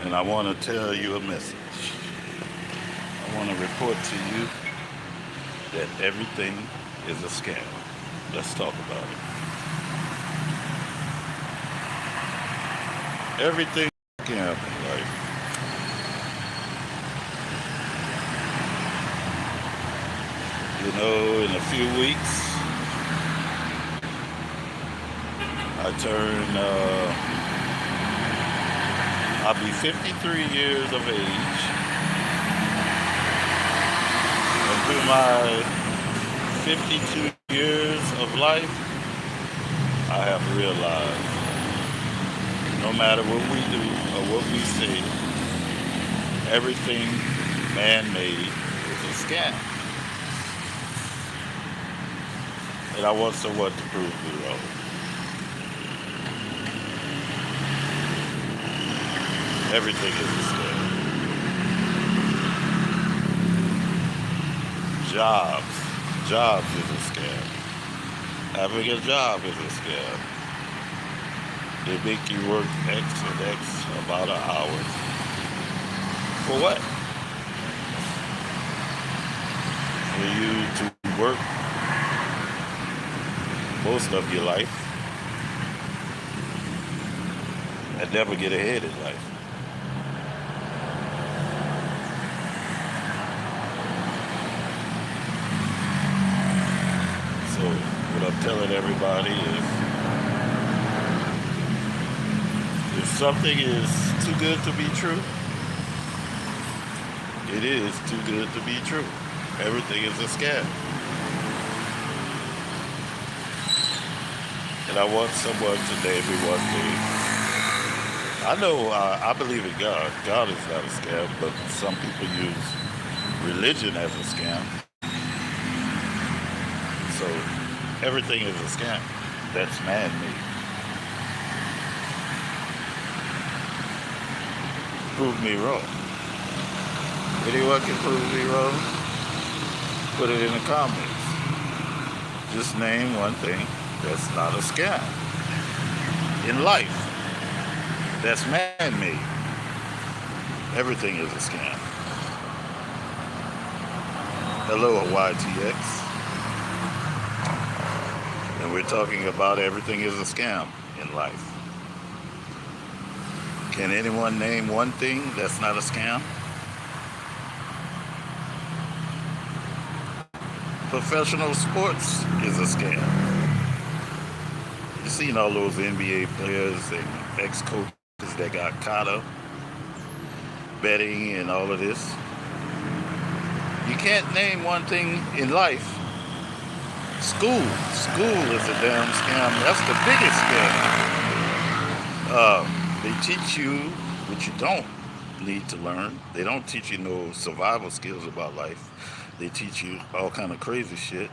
and I want to tell you a message. I want to report to you that everything is a scam. Let's talk about it. Everything is a scam in life. You know, in a few weeks, I turn, I'll be 53 years of age, and through my 52 years of life, I have realized no matter what we do or what we say, everything man-made is a scam. And I want someone to prove me wrong. Everything is a scam. Jobs is a scam. Having a job is a scam. They make you work X and X amount of hours. For what? For you to work most of your life and never get ahead in life. So what I'm telling everybody is if something is too good to be true, it is too good to be true. Everything is a scam. And I want someone to name me one thing. I know I believe in God. God is not a scam, but some people use religion as a scam. So everything is a scam. That's man-made. Prove me wrong. Anyone can prove me wrong? Put it in the comments. Just name one thing that's not a scam. In life, that's man-made. Everything is a scam. Hello, YTX. And we're talking about everything is a scam in life. Can anyone name one thing that's not a scam? Professional sports is a scam. You've seen all those NBA players and ex-coaches that got caught up betting and all of this. You can't name one thing in life. School is a damn scam. That's the biggest scam. They teach you what you don't need to learn. They don't teach you no survival skills about life. They teach you all kind of crazy shit.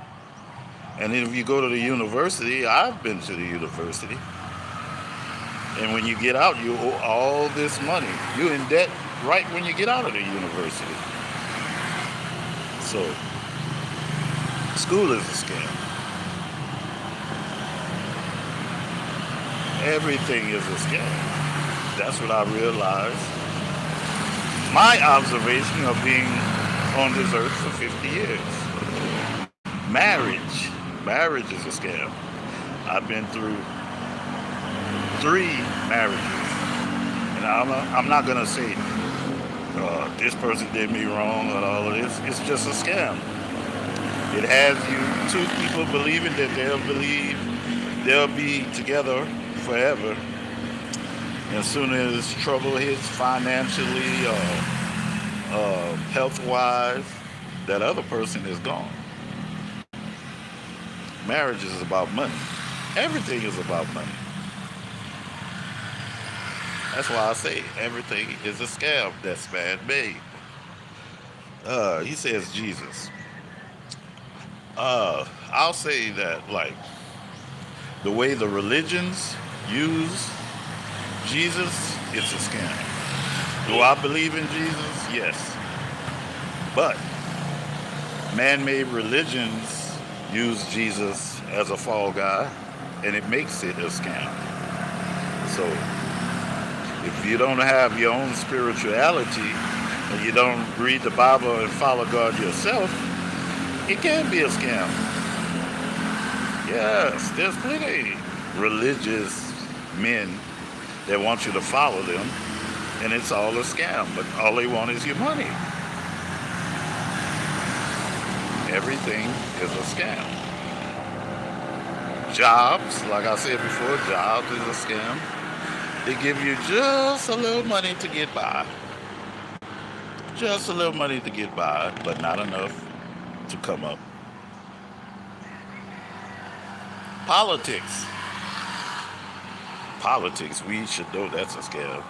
And then if you go to the university, I've been to the university, and when you get out, you owe all this money. You're in debt right when you get out of the university. So, school is a scam. Everything is a scam. That's what I realized. My observation of being on this earth for 50 years. Marriage is a scam. I've been through 3 marriages. And I'm not going to say this person did me wrong or all of this. It's just a scam. It has you 2 people believing that they'll be together forever. As soon as trouble hits financially or health-wise, that other person is gone. Marriage is about money. Everything is about money. That's why I say everything is a scam that's man-made. He says Jesus. I'll say that like the way the religions use Jesus, it's a scam. Do I believe in Jesus? Yes. But man-made religions use Jesus as a fall guy, and it makes it a scam. So If you don't have your own spirituality and you don't read the Bible and follow God yourself, it can be a scam. Yes, there's plenty religious men that want you to follow them, and it's all a scam. But all they want is your money. Everything is a scam. Jobs, like I said before, jobs is a scam. They give you just a little money to get by. Just a little money to get by, but not enough to come up. Politics. Politics, we should know that's a scam.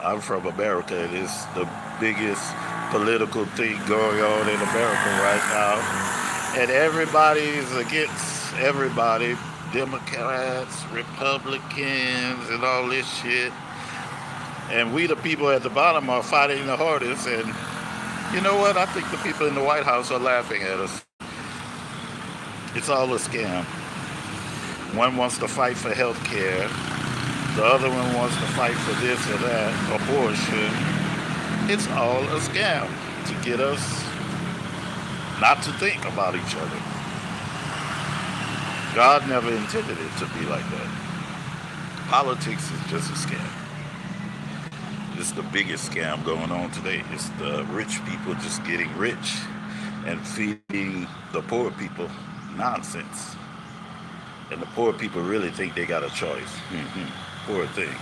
I'm from America. It is the biggest political thing going on in America right now. And everybody's against everybody. Democrats, Republicans, and all this shit. And we, the people at the bottom, are fighting the hardest. And you know what? I think the people in the White House are laughing at us. It's all a scam. One wants to fight for health care. The other one wants to fight for this or that, abortion. It's all a scam to get us not to think about each other. God never intended it to be like that. Politics is just a scam. It's the biggest scam going on today. It's the rich people just getting rich and feeding the poor people nonsense. And the poor people really think they got a choice. Poor thing.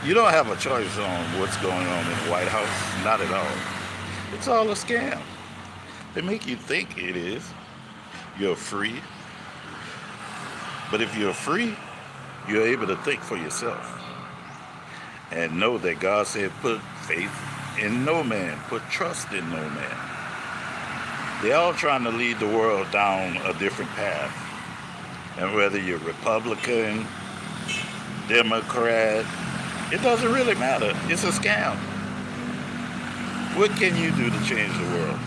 You don't have a choice on what's going on in the White House. Not at all. It's all a scam. They make you think it is. You're free. But if you're free, you're able to think for yourself. And know that God said put faith in no man. Put trust in no man. They're all trying to lead the world down a different path. And whether you're Republican, Democrat, it doesn't really matter. It's a scam. What can you do to change the world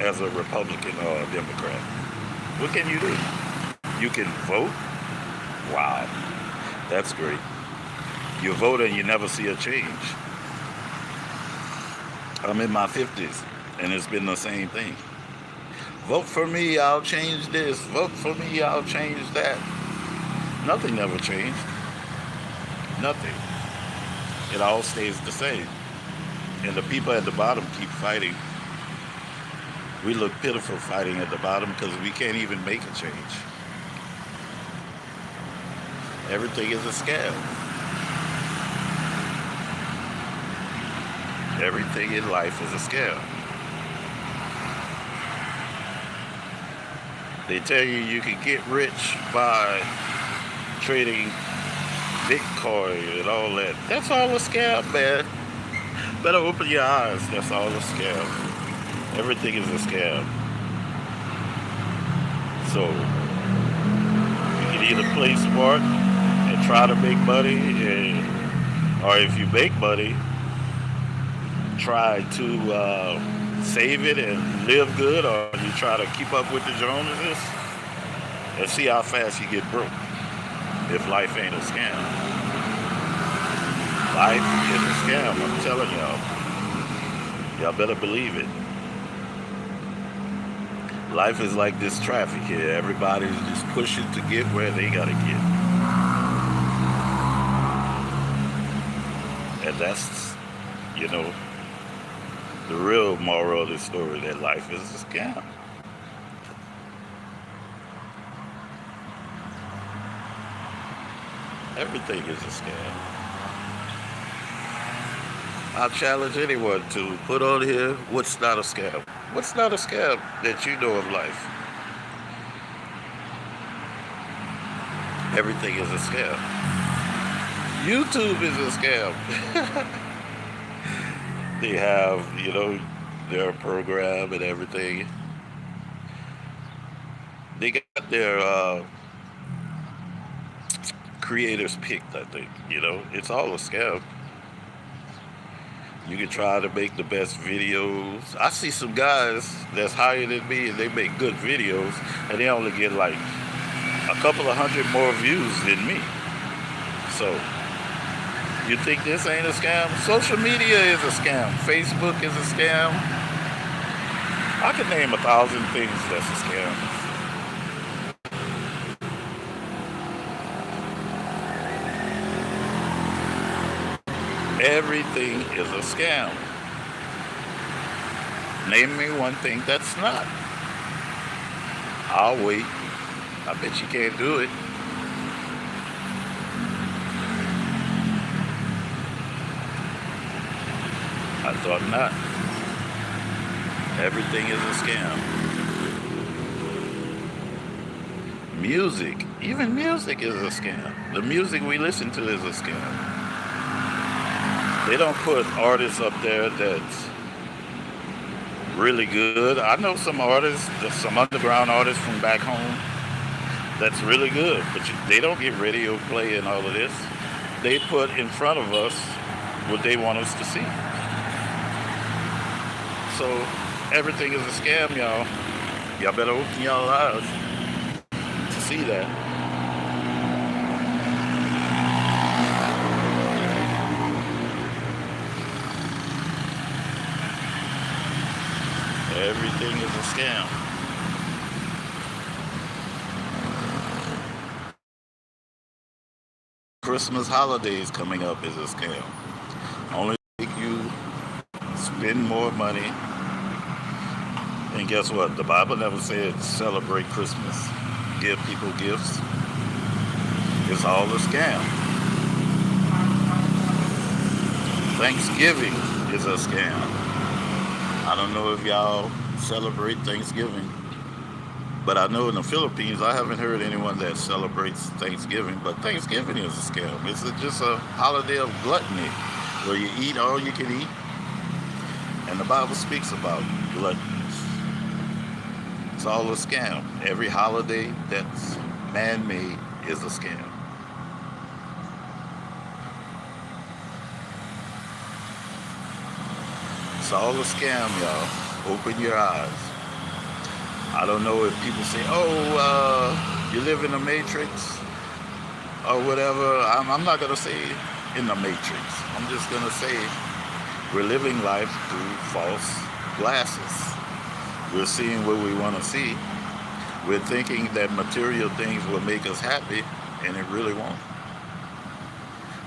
as a Republican or a Democrat? What can you do? You can vote? Wow, that's great. You vote and you never see a change. I'm in my 50s and it's been the same thing. Vote for me, I'll change this. Vote for me, I'll change that. Nothing ever changed. Nothing. It all stays the same. And the people at the bottom keep fighting. We look pitiful fighting at the bottom because we can't even make a change. Everything is a scam. Everything in life is a scam. They tell you you can get rich by trading Bitcoin and all that. That's all a scam, man. Better open your eyes. That's all a scam. Everything is a scam. So you can either play smart and try to make money, or if you make money, try to save it and live good, or you try to keep up with the Joneses and see how fast you get broke if life ain't a scam. Life is a scam, I'm telling y'all. Y'all better believe it. Life is like this traffic here. Everybody's just pushing to get where they gotta get. And that's, the real moral of the story, that life is a scam. Everything is a scam. I challenge anyone to put on here what's not a scam. What's not a scam that you know of life? Everything is a scam. YouTube is a scam. They have, their program and everything. They got their creators picked, I think. It's all a scam. You can try to make the best videos. I see some guys that's higher than me and they make good videos and they only get like a couple of hundred more views than me. So You think this ain't a scam? Social media is a scam. Facebook is a scam. I can name 1,000 things that's a scam. Everything is a scam. Name me one thing that's not. I'll wait. I bet you can't do it. I thought not. Everything is a scam. Music, even music is a scam. The music we listen to is a scam. They don't put artists up there that's really good. I know some artists, some underground artists from back home that's really good, but they don't get radio play and all of this. They put in front of us what they want us to see. So everything is a scam, y'all. Y'all better open y'all eyes to see that. Everything is a scam. Christmas holidays coming up is a scam. Only make you spend more money. And guess what? The Bible never said celebrate Christmas, give people gifts. It's all a scam. Thanksgiving is a scam. I don't know if y'all celebrate Thanksgiving, but I know in the Philippines, I haven't heard anyone that celebrates Thanksgiving, but Thanksgiving is a scam. It's just a holiday of gluttony where you eat all you can eat. And the Bible speaks about gluttony. It's all a scam. Every holiday that's man-made is a scam. It's all a scam, y'all. Open your eyes. I don't know if people say, oh, you live in the Matrix or whatever. I'm not going to say in the Matrix. I'm just going to say we're living life through false glasses. We're seeing what we want to see. We're thinking that material things will make us happy, and it really won't.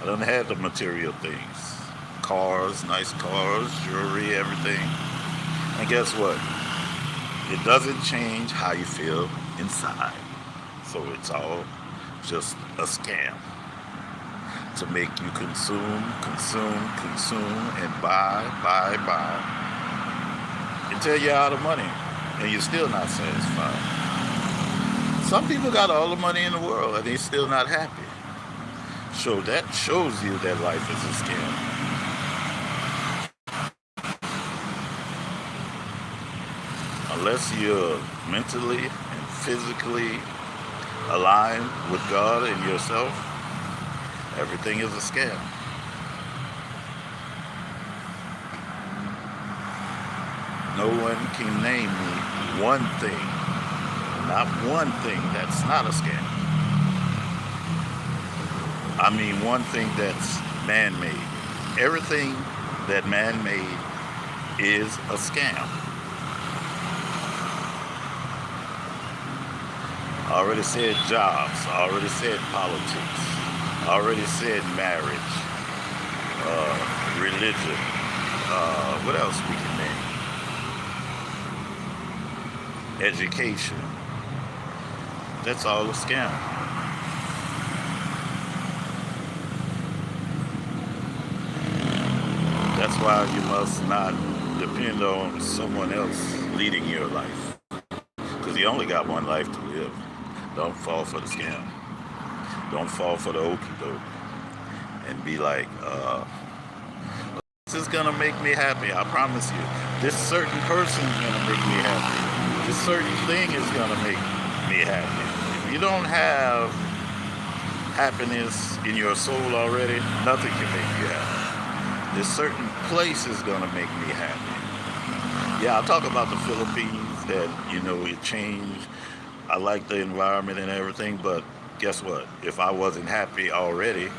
I don't have the material things. Cars, nice cars, jewelry, everything. And guess what? It doesn't change how you feel inside. So it's all just a scam to make you consume, and buy, until you're out of money and you're still not satisfied. Some people got all the money in the world and they're still not happy. So that shows you that life is a scam. Unless you're mentally and physically aligned with God and yourself, everything is a scam. No one can name me one thing, not one thing that's not a scam. I mean one thing that's man-made. Everything that man-made is a scam. I already said jobs, I already said politics, I already said marriage, religion, what else we can name? Education. That's all a scam. That's why you must not depend on someone else leading your life. Because you only got one life to live. Don't fall for the scam. Don't fall for the okie doke. And be like, this is gonna make me happy, I promise you. This certain person is gonna make me happy. This certain thing is gonna make me happy. If you don't have happiness in your soul already, nothing can make you happy. This certain place is gonna make me happy. Yeah, I'll talk about the Philippines that, it changed. I like the environment and everything, but guess what? If I wasn't happy already,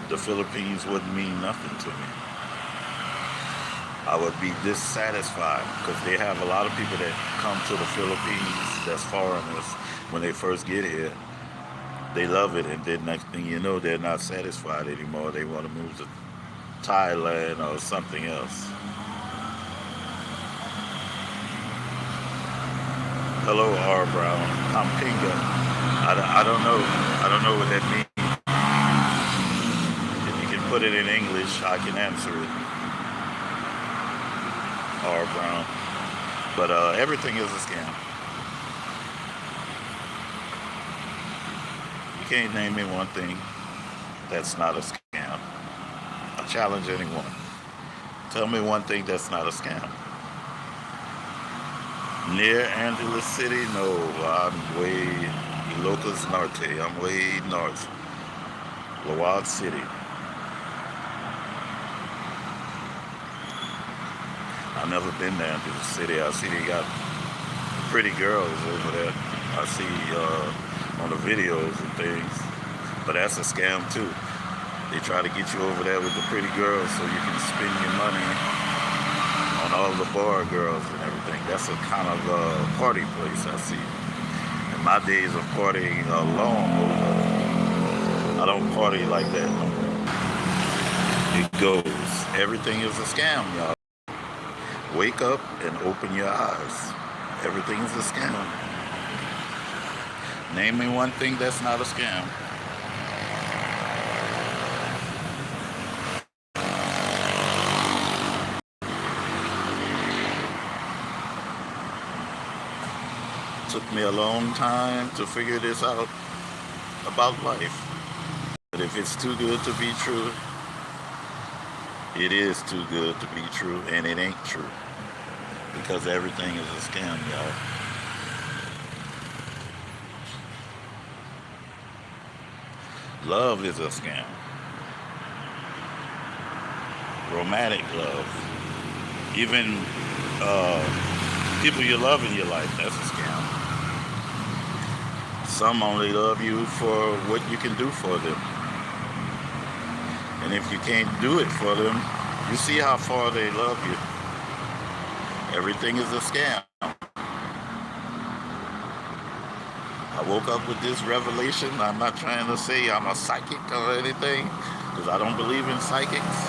the Philippines wouldn't mean nothing to me. I would be dissatisfied because they have a lot of people that come to the Philippines that's foreigners when they first get here. They love it, and then next thing you know, they're not satisfied anymore. They want to move to Thailand or something else. Hello, R. Brown. Campinga. I don't know. I don't know what that means. If you can put it in English, I can answer it. R. Brown. But everything is a scam. You can't name me one thing that's not a scam. I challenge anyone. Tell me one thing that's not a scam. Near Angeles City? No, I'm way Ilocos Norte. I'm way north. Lawag City. I've never been there into the city. I see they got pretty girls over there. I see on the videos and things. But that's a scam too. They try to get you over there with the pretty girls so you can spend your money on all the bar girls and everything. That's a kind of party place I see. And my days of partying are long over. I don't party like that no more. It goes. Everything is a scam, y'all. Wake up and open your eyes. Everything is a scam. Name me one thing that's not a scam. Took me a long time to figure this out about life. But if it's too good to be true, it is too good to be true, and it ain't true. Because everything is a scam, y'all. Love is a scam. Romantic love. Even people you love in your life, that's a scam. Some only love you for what you can do for them. And if you can't do it for them, you see how far they love you. Everything is a scam. I woke up with this revelation. I'm not trying to say I'm a psychic or anything, because I don't believe in psychics.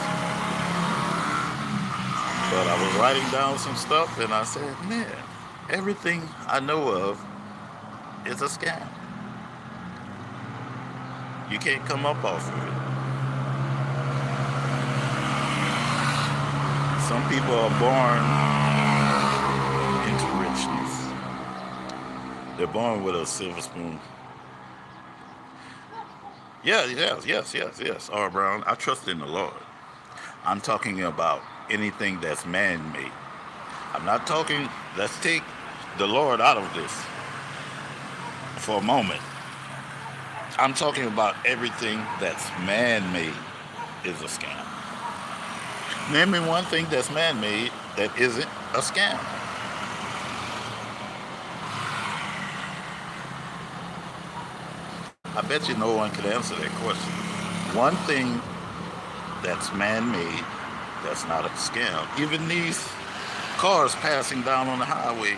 But I was writing down some stuff and I said, man, everything I know of is a scam. You can't come up off of it. Some people are born into richness. They're born with a silver spoon. Yes. R. Brown, I trust in the Lord. I'm talking about anything that's man-made. I'm not talking, let's take the Lord out of this for a moment. I'm talking about everything that's man-made is a scam. Name me one thing that's man-made that isn't a scam. I bet you no one could answer that question. One thing that's man-made that's not a scam. Even these cars passing down on the highway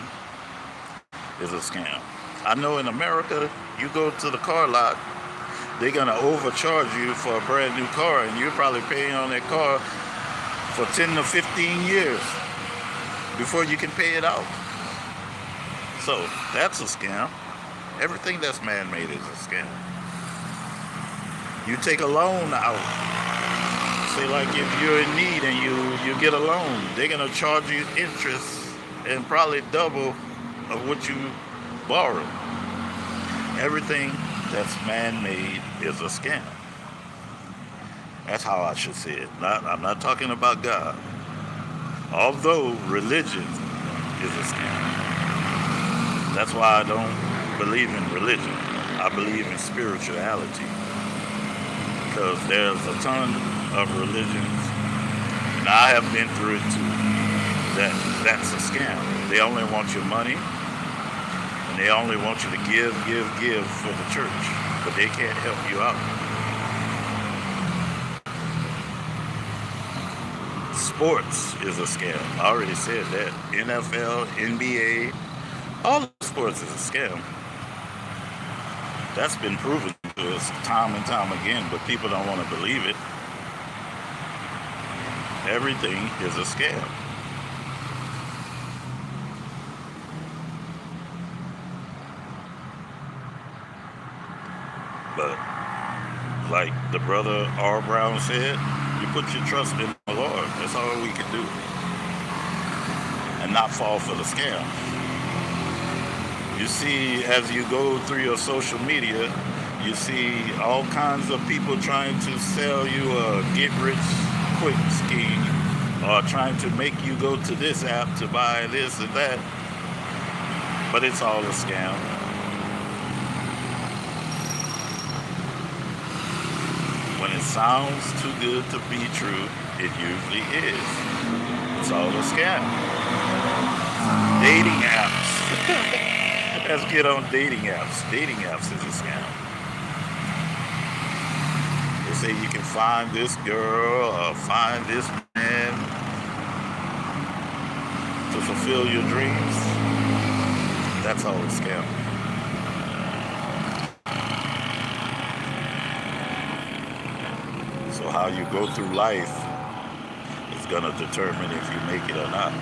is a scam. I know in America, you go to the car lot, they're gonna overcharge you for a brand new car, and you're probably paying on that car for 10 to 15 years before you can pay it out. So that's a scam. Everything that's man-made is a scam. You take a loan out. Say like if you're in need and you get a loan, they're gonna charge you interest and probably double of what you borrowed. Everything that's man-made is a scam. That's how I should say it. I'm not talking about God. Although religion is a scam. That's why I don't believe in religion. I believe in spirituality. Because there's a ton of religions, and I have been through it too, that's a scam. They only want your money, and they only want you to give for the church, but they can't help you out. Sports is a scam. I already said that. NFL, NBA, all the sports is a scam. That's been proven to us time and time again, but people don't want to believe it. Everything is a scam. But like the brother R. Brown said, you put your trust in the Lord. That's all we can do. And not fall for the scam. You see, as you go through your social media, you see all kinds of people trying to sell you a get rich quick scheme or trying to make you go to this app to buy this and that. But it's all a scam. When it sounds too good to be true, it usually is. It's all a scam. Dating apps. Let's get on dating apps. Dating apps is a scam. They say you can find this girl or find this man to fulfill your dreams. That's all a scam. So how you go through life is going to determine if you make it or not.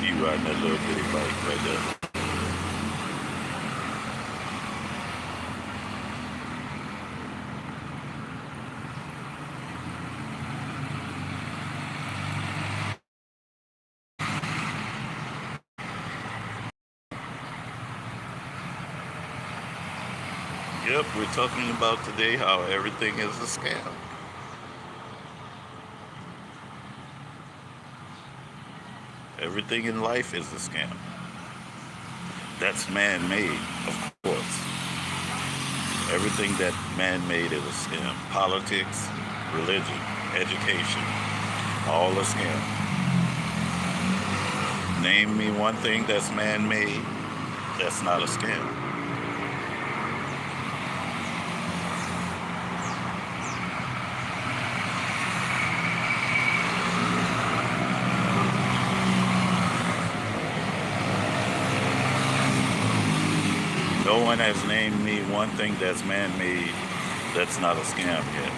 You riding that little bitty bike right there. Yep, we're talking about today how everything is a scam. Everything in life is a scam. That's man-made, of course. Everything that man-made is a scam. Politics, religion, education, all a scam. Name me one thing that's man-made that's not a scam. No one has named me one thing that's man-made that's not a scam yet.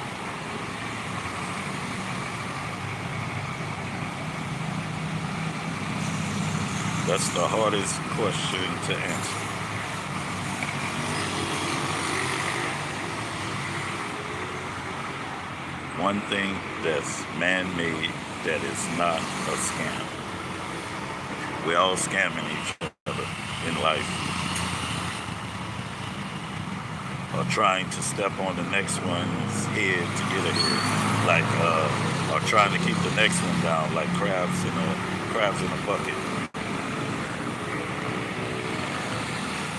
That's the hardest question to answer. One thing that's man-made that is not a scam. We're all scamming each other in life. Or trying to step on the next one's head to get ahead, or trying to keep the next one down, like crabs in a bucket.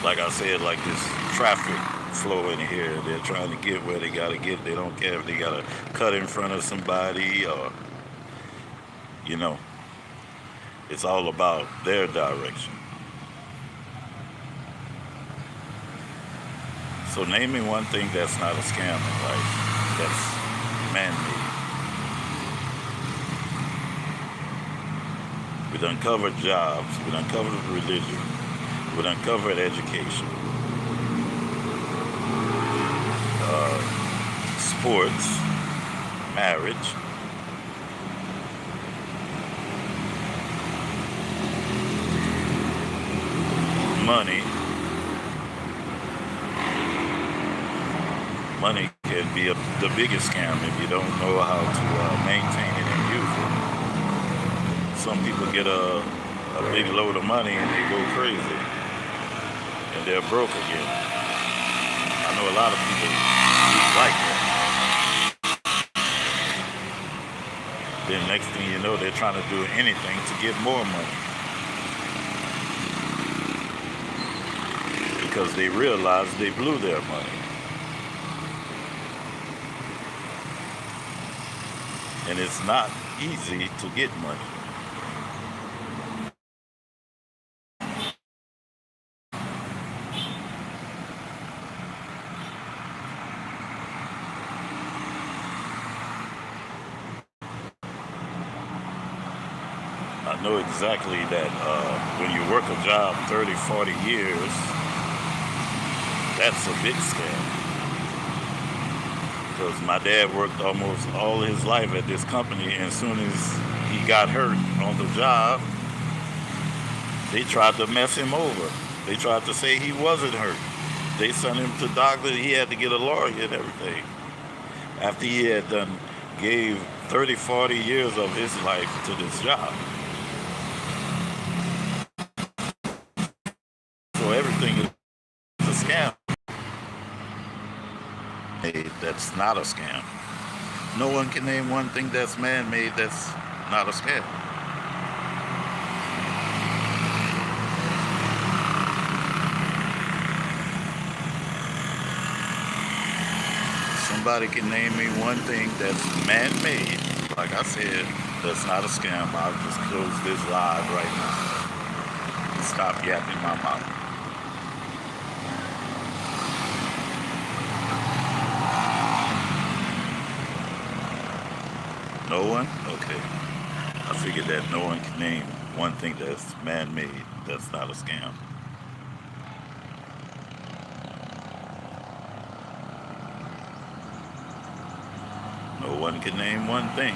Like I said, like this traffic flow in here, they're trying to get where they gotta get. They don't care if they gotta cut in front of somebody or, you know, it's all about their direction. So name me one thing that's not a scam in life, that's man-made. We done covered jobs, we done covered religion, we done covered education, sports, marriage, money. Money can be the biggest scam if you don't know how to maintain it and use it. Some people get a big load of money and they go crazy and they're broke again. I know a lot of people like that. Then next thing you know, they're trying to do anything to get more money because they realize they blew their money. And it's not easy to get money. I know exactly that when you work a job 30, 40 years, that's a big scam. Because my dad worked almost all his life at this company, and as soon as he got hurt on the job, they tried to mess him over. They tried to say he wasn't hurt. They sent him to doctor. He had to get a lawyer and everything. After he had done gave 30, 40 years of his life to this job. So everything is a scam. Hey, that's not a scam. No one can name one thing that's man-made that's not a scam. Somebody can name me one thing that's man-made, like I said, that's not a scam. I'll just close this live right now and stop yapping my mouth. No one? Okay. I figured that no one can name one thing that's man-made that's not a scam. No one can name one thing.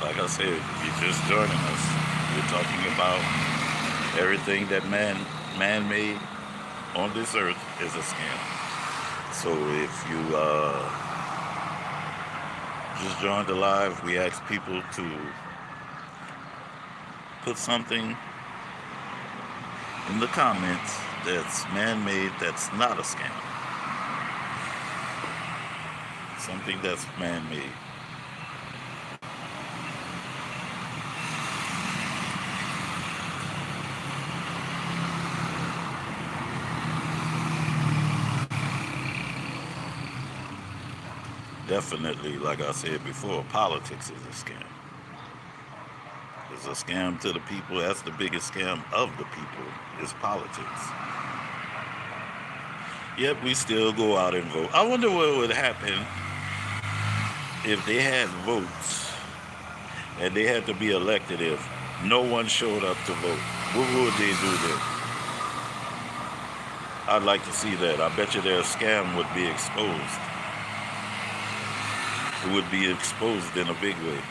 Like I said, if you're just joining us, we're talking about everything that man-made on this earth is a scam. So if you just joined the live, we ask people to put something in the comments that's man-made that's not a scam. Something that's man-made. Definitely, like I said before, politics is a scam. It's a scam to the people. That's the biggest scam of the people is politics. Yet we still go out and vote. I wonder what would happen if they had votes and they had to be elected if no one showed up to vote. What would they do then? I'd like to see that. I bet you their scam would be exposed. It would be exposed in a big way.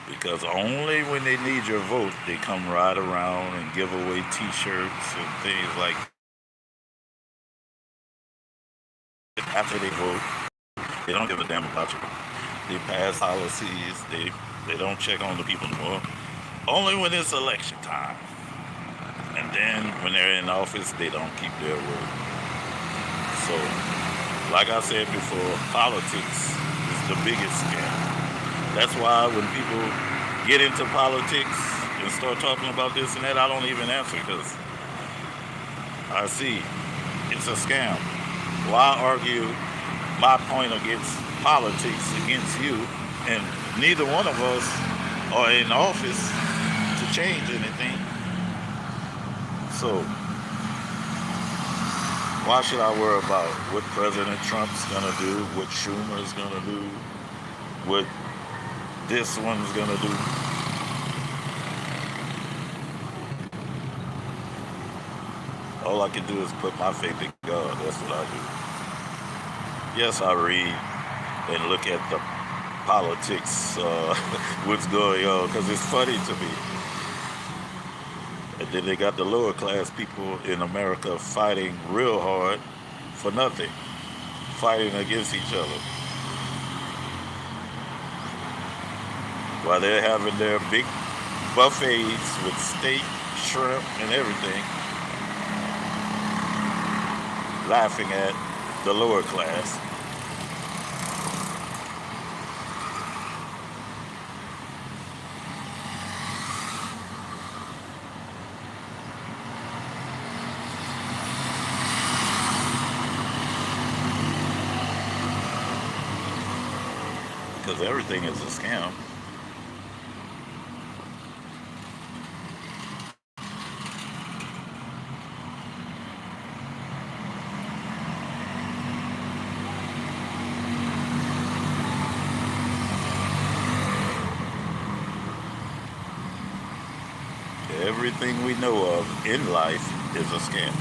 Because only when they need your vote, they come right around and give away t-shirts and things like that. After they vote, they don't give a damn about you. They pass policies, they don't check on the people anymore. Only when it's election time. And then when they're in office, they don't keep their word. So, like I said before, politics is the biggest scam. That's why when people get into politics and start talking about this and that, I don't even answer because I see it's a scam. Why argue my point against politics against you and neither one of us are in office to change anything? So, why should I worry about what President Trump's gonna do, what Schumer's gonna do, what this one's gonna do? All I can do is put my faith in God. That's what I do. Yes, I read and look at the politics, what's going on, because it's funny to me. And then they got the lower class people in America fighting real hard for nothing, fighting against each other. While they're having their big buffets with steak, shrimp, and everything, laughing at the lower class. because everything is a scam. Everything we know of in life is a scam.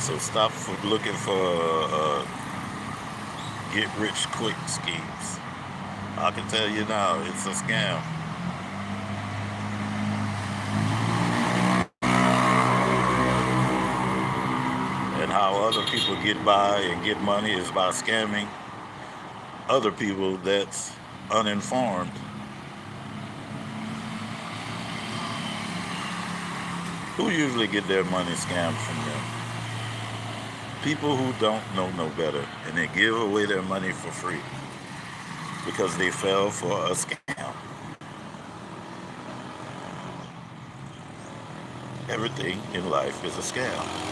So stop looking for get rich quick schemes. I can tell you now, it's a scam. And how other people get by and get money is by scamming other people that's uninformed. Who usually get their money scammed from them? People who don't know no better, and they give away their money for free because they fell for a scam. Everything in life is a scam.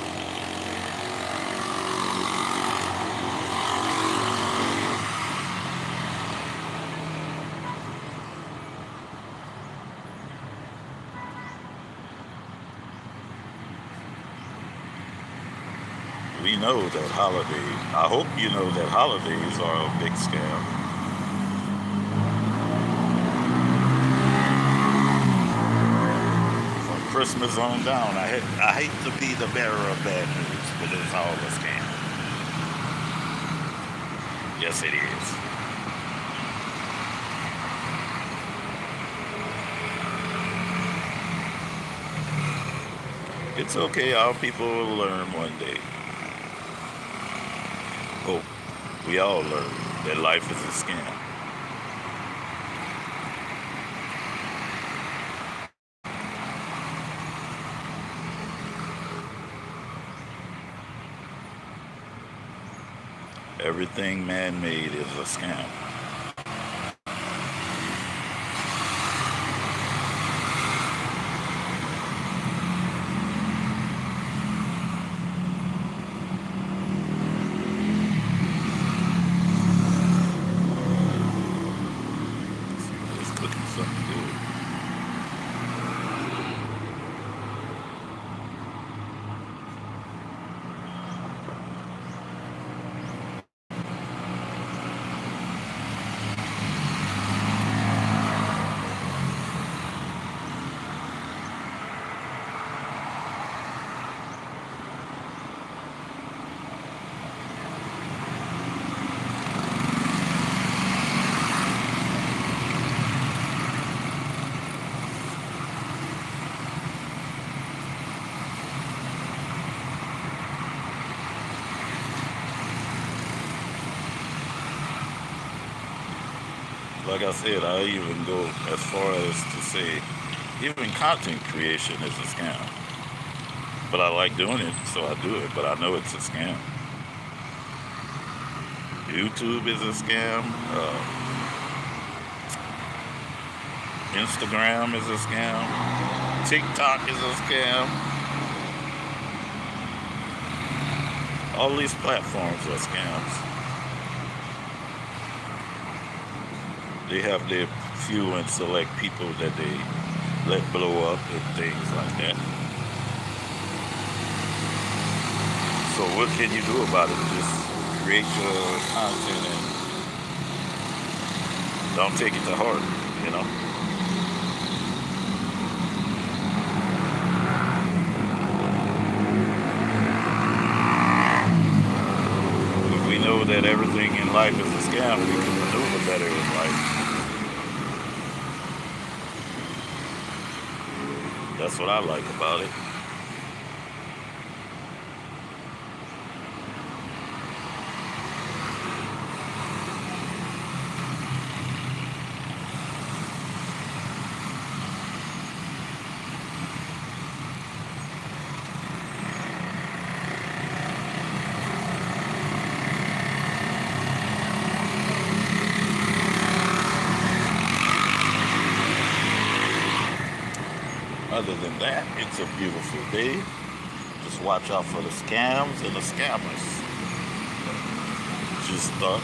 We know that holidays, I hope you know that holidays are a big scam. From Christmas on down, I hate to be the bearer of bad news, but it's all a scam. Yes, it is. It's okay, our people will learn one day. Hope we all learn that life is a scam. Everything man made is a scam. It's cooking something good. Like I said, I even go as far as to say even content creation is a scam. But I like doing it, so I do it. But I know it's a scam. YouTube is a scam. Instagram is a scam. TikTok is a scam. All these platforms are scams. They have their few and select people that they let blow up and things like that. So what can you do about it? Just create your content and don't take it to heart, you know? If we know that everything in life is a scam, we can maneuver better in life. That's what I like about it. Other than that, it's a beautiful day. Just watch out for the scams and the scammers. Just thought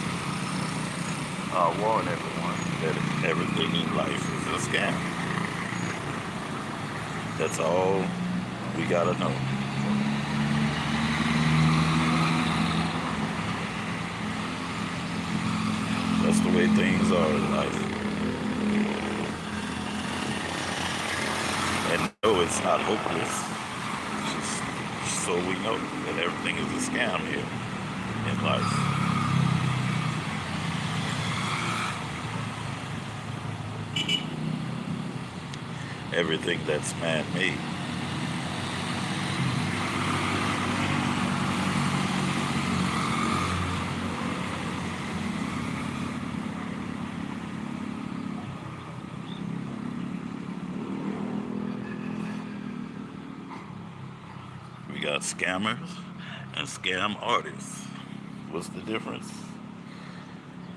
I'll warn everyone that everything in life is a scam. That's all we gotta know. That's the way things are in life. And no, it's not hopeless. Just so we know that everything is a scam here in life. Everything that's man-made. We got scammers and scam artists. What's the difference?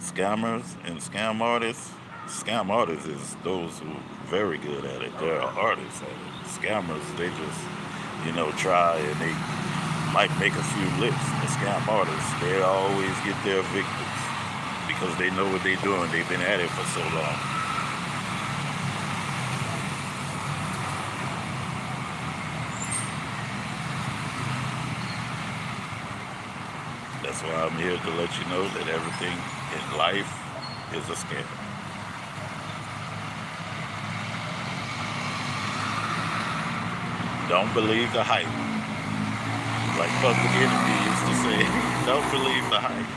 Scammers and scam artists. Scam artists is those who are very good at it. They're artists at it. Scammers, they just, try and they might make a few licks. The scam artists, they always get their victims because they know what they're doing. They've been at it for so long. That's why I'm here to let you know that everything in life is a scam. Don't believe the hype. Like Public Enemy used to say, don't believe the hype.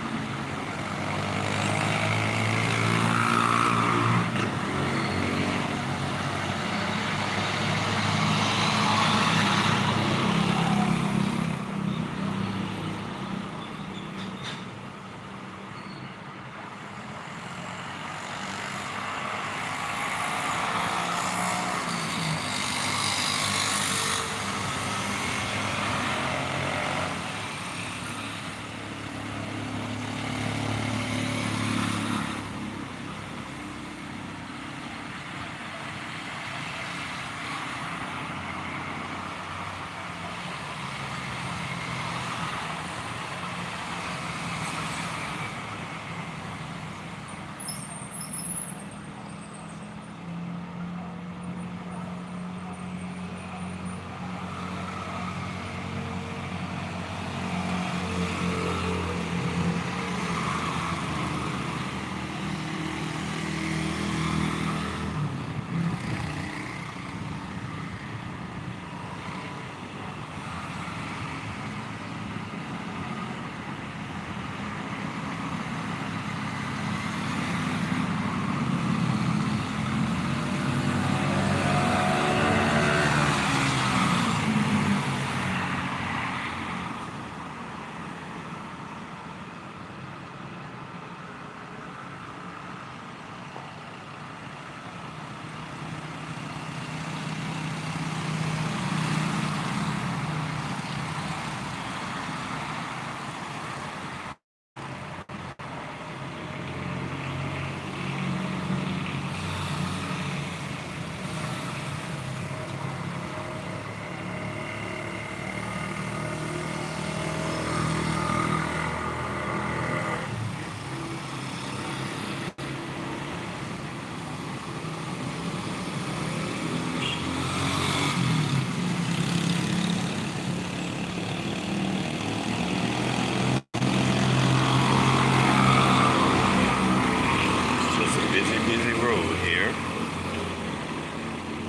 It's just a busy, busy road here,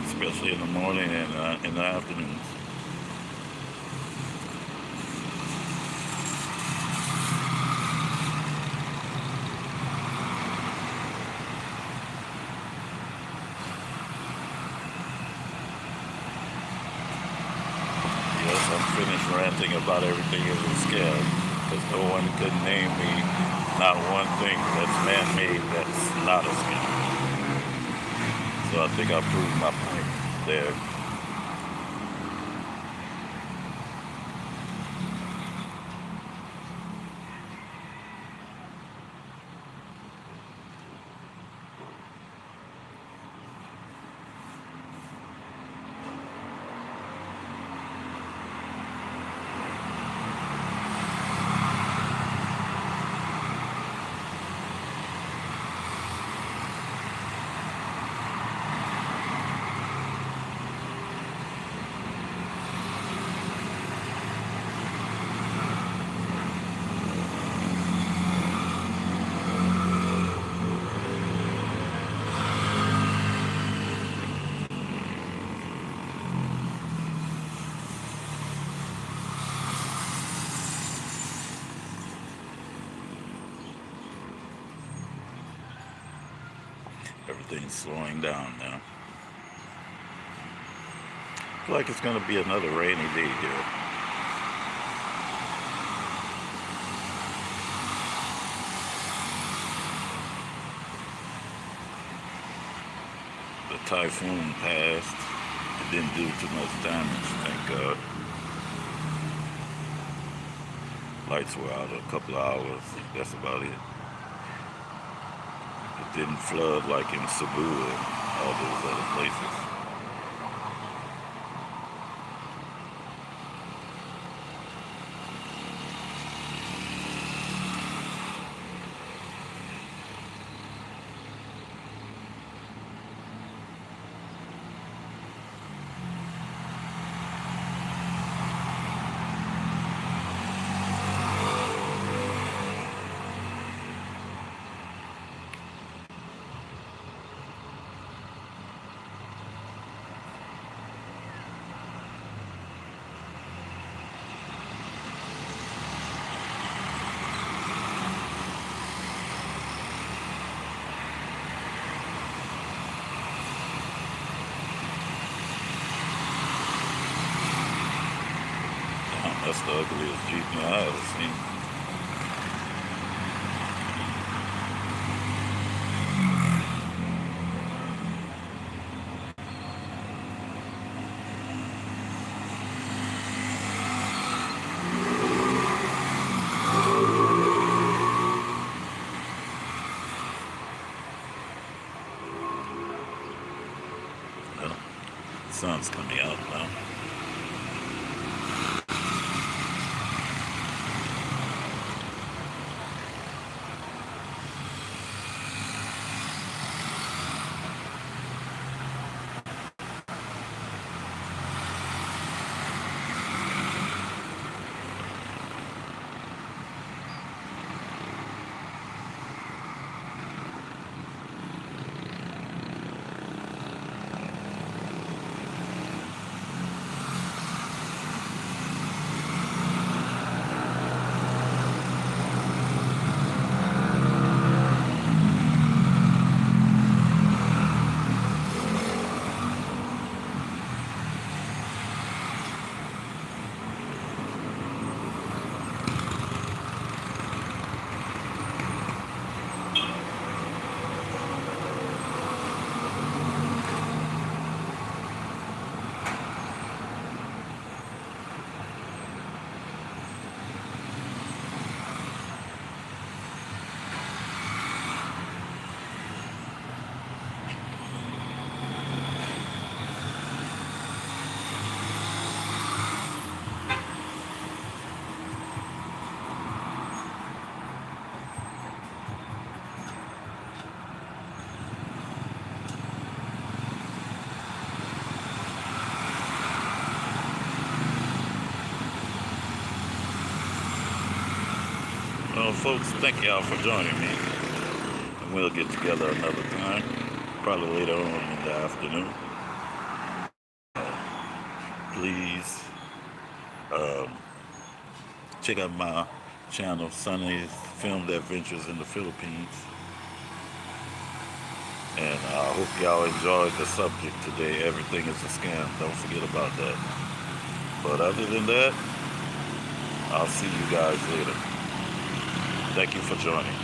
especially in the morning and in the afternoon. Yes, I'm finished ranting about everything is a scam because no one could name me not one thing that's man-made that's not a scam. So I think I proved my point there. everything's slowing down now. Feel like it's gonna be another rainy day here. The typhoon passed. It didn't do too much damage, thank God. Lights were out a couple of hours. That's about it. It didn't flood like in Cebu and all those other places. Damn, that's the ugliest Jeep I ever seen. Well, the sun's coming out now. Well, folks, thank y'all for joining me. And we'll get together another time, probably later on in the afternoon. Please check out my channel, Sunny's Filmed Adventures in the Philippines. And I hope y'all enjoyed the subject today. Everything is a scam. Don't forget about that. But other than that, I'll see you guys later. Thank you for joining.